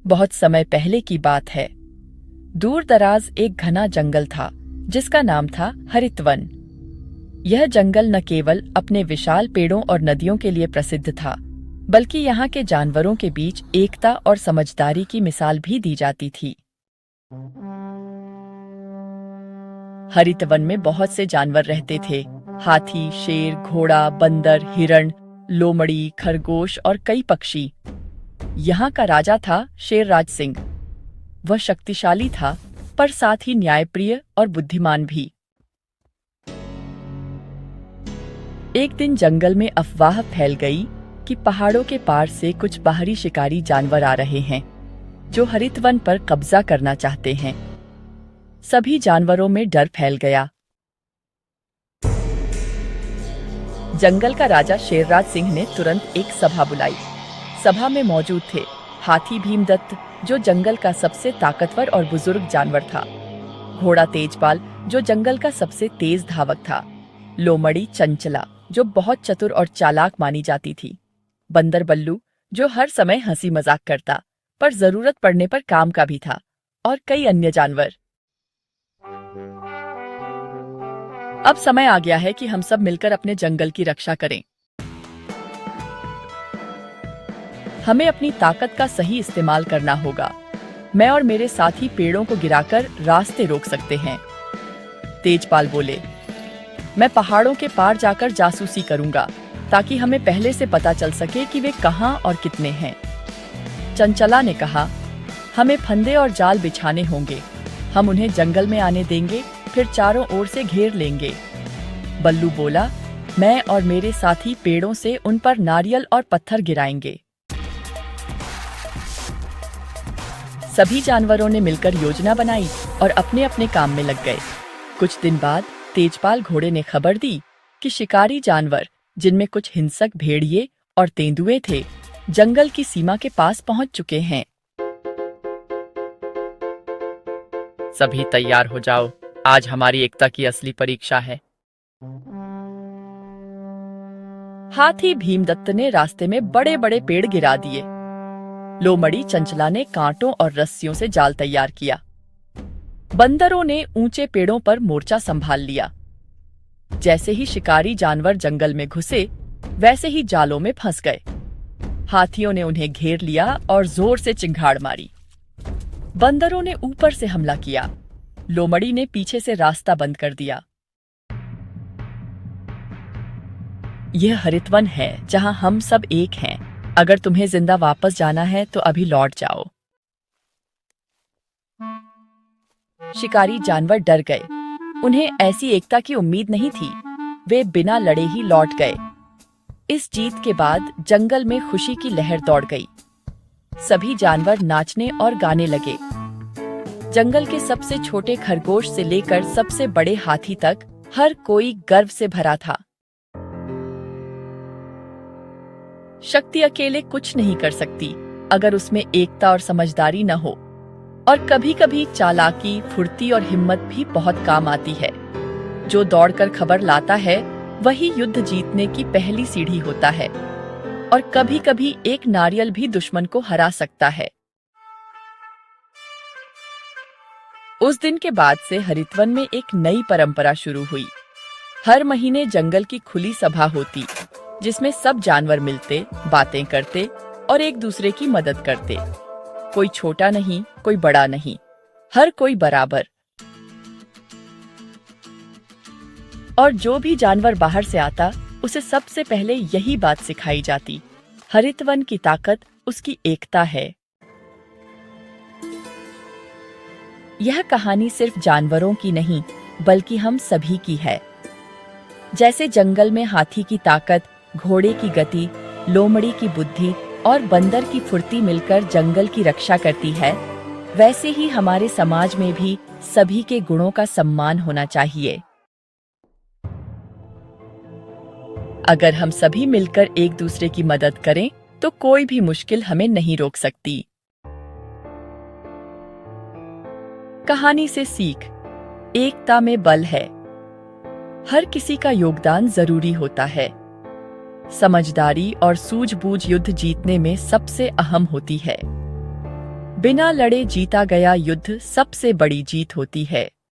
बहुत समय पहले की बात है। दूर दराज एक घना जंगल था जिसका नाम था हरितवन। यह जंगल न केवल अपने विशाल पेड़ों और नदियों के लिए प्रसिद्ध था, बल्कि यहाँ के जानवरों के बीच एकता और समझदारी की मिसाल भी दी जाती थी। हरितवन में बहुत से जानवर रहते थे। हाथी, शेर, घोड़ा, बंदर, हिरण, लोमड़ी, खरगोश और कई पक्षी। यहाँ का राजा था शेरराज सिंह। वह शक्तिशाली था, पर साथ ही न्यायप्रिय और बुद्धिमान भी। एक दिन जंगल में अफवाह फैल गई कि पहाड़ों के पार से कुछ बाहरी शिकारी जानवर आ रहे हैं जो हरितवन पर कब्जा करना चाहते हैं। सभी जानवरों में डर फैल गया। जंगल का राजा शेरराज सिंह ने तुरंत एक सभा बुलाई। सभा में मौजूद थे हाथी भीमदत्त, जो जंगल का सबसे ताकतवर और बुजुर्ग जानवर था। घोड़ा तेजपाल, जो जंगल का सबसे तेज धावक था। लोमड़ी चंचला, जो बहुत चतुर और चालाक मानी जाती थी। बंदर बल्लू, जो हर समय हंसी मजाक करता पर जरूरत पड़ने पर काम का भी था। और कई अन्य जानवर। अब समय आ गया है कि हम सब मिलकर अपने जंगल की रक्षा करें। हमें अपनी ताकत का सही इस्तेमाल करना होगा। मैं और मेरे साथी पेड़ों को गिराकर रास्ते रोक सकते हैं। तेजपाल बोले, मैं पहाड़ों के पार जाकर जासूसी करूंगा ताकि हमें पहले से पता चल सके कि वे कहां और कितने हैं। चंचला ने कहा, हमें फंदे और जाल बिछाने होंगे। हम उन्हें जंगल में आने देंगे, फिर चारों ओर से घेर लेंगे। बल्लू बोला, मैं और मेरे साथी पेड़ों से उन पर नारियल और पत्थर गिराएंगे। सभी जानवरों ने मिलकर योजना बनाई और अपने अपने काम में लग गए। कुछ दिन बाद तेजपाल घोड़े ने खबर दी कि शिकारी जानवर, जिनमें कुछ हिंसक भेड़िए और तेंदुए थे, जंगल की सीमा के पास पहुंच चुके हैं। सभी तैयार हो जाओ, आज हमारी एकता की असली परीक्षा है। हाथी भीमदत्त ने रास्ते में बड़े बड़े पेड़ गिरा दिए। लोमड़ी चंचला ने कांटों और रस्सियों से जाल तैयार किया। बंदरों ने ऊंचे पेड़ों पर मोर्चा संभाल लिया। जैसे ही शिकारी जानवर जंगल में घुसे, वैसे ही जालों में फंस गए। हाथियों ने उन्हें घेर लिया और जोर से चिंगाड़ मारी। बंदरों ने ऊपर से हमला किया। लोमड़ी ने पीछे से रास्ता बंद कर दिया। यह हरितवन है जहां हम सब एक हैं। अगर तुम्हें जिंदा वापस जाना है तो अभी लौट जाओ। शिकारी जानवर डर गए। उन्हें ऐसी एकता की उम्मीद नहीं थी। वे बिना लड़े ही लौट गए। इस जीत के बाद जंगल में खुशी की लहर दौड़ गई। सभी जानवर नाचने और गाने लगे। जंगल के सबसे छोटे खरगोश से लेकर सबसे बड़े हाथी तक हर कोई गर्व से भरा था। शक्ति अकेले कुछ नहीं कर सकती अगर उसमें एकता और समझदारी न हो। और कभी कभी चालाकी, फुर्ती और हिम्मत भी बहुत काम आती है। जो दौड़कर खबर लाता है वही युद्ध जीतने की पहली सीढ़ी होता है। और कभी कभी एक नारियल भी दुश्मन को हरा सकता है। उस दिन के बाद से हरितवन में एक नई परंपरा शुरू हुई। हर महीने जंगल की खुली सभा होती, जिसमें सब जानवर मिलते, बातें करते और एक दूसरे की मदद करते। कोई छोटा नहीं, कोई बड़ा नहीं, हर कोई बराबर। और जो भी जानवर बाहर से आता, उसे सबसे पहले यही बात सिखाई जाती, हरितवन की ताकत उसकी एकता है। यह कहानी सिर्फ जानवरों की नहीं, बल्कि हम सभी की है। जैसे जंगल में हाथी की ताकत, घोड़े की गति, लोमड़ी की बुद्धि और बंदर की फुर्ती मिलकर जंगल की रक्षा करती है, वैसे ही हमारे समाज में भी सभी के गुणों का सम्मान होना चाहिए। अगर हम सभी मिलकर एक दूसरे की मदद करें, तो कोई भी मुश्किल हमें नहीं रोक सकती। कहानी से सीख, एकता में बल है। हर किसी का योगदान जरूरी होता है। समझदारी और सूझबूझ युद्ध जीतने में सबसे अहम होती है। बिना लड़े जीता गया युद्ध सबसे बड़ी जीत होती है।